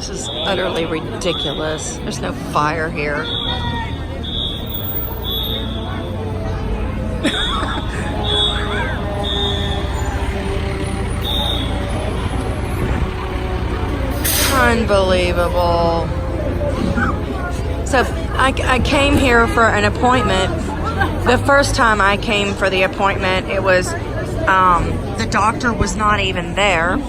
This is utterly ridiculous. There's no fire here. Unbelievable. So I came here for an appointment. The first time I came for the appointment, it was the doctor was not even there.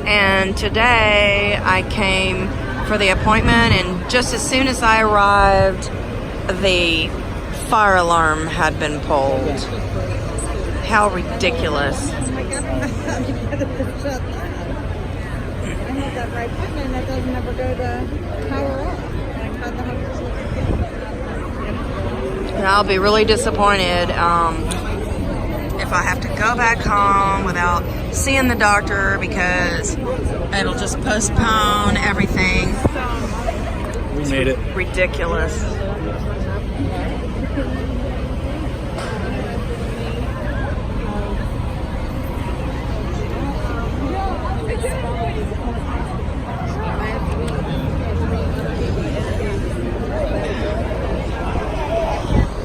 And today I came for the appointment, and just as soon as I arrived, the fire alarm had been pulled. How ridiculous. That right button and that doesn't ever go to power off. And I'll be really disappointed if I have to go back home without seeing the doctor, because it'll just postpone everything. We made it. Ridiculous.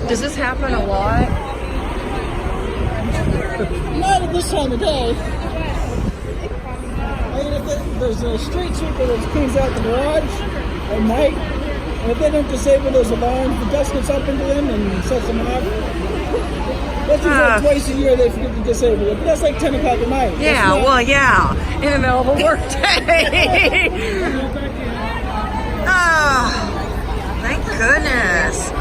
Does this happen a lot? Not at this time of day. I mean, if there's a street sweeper that cleans out the garage at night, and if they don't disable those alarms, the dust gets up into them and sets them off. That's usually twice a year they forget to disable it, but that's like 10 o'clock at night. Yeah, well, yeah, in the middle of a work day. Thank goodness.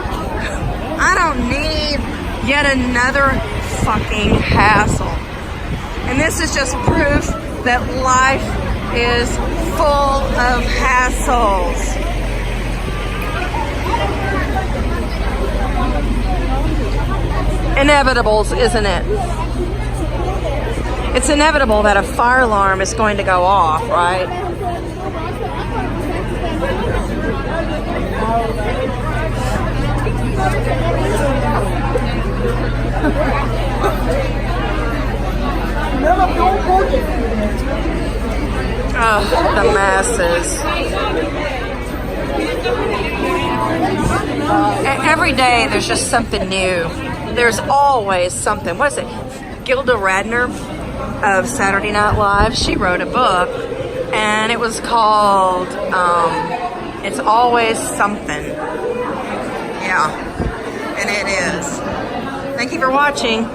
I don't need yet another fucking hassle. And this is just proof that life is full of hassles. Inevitables, isn't it? It's inevitable that a fire alarm is going to go off, right? Oh, the masses. Every day there's just something new. There's always something. What is it? Gilda Radner of Saturday Night Live, she wrote a book, and it was called It's Always Something. Yeah, and it is. Thank you for watching.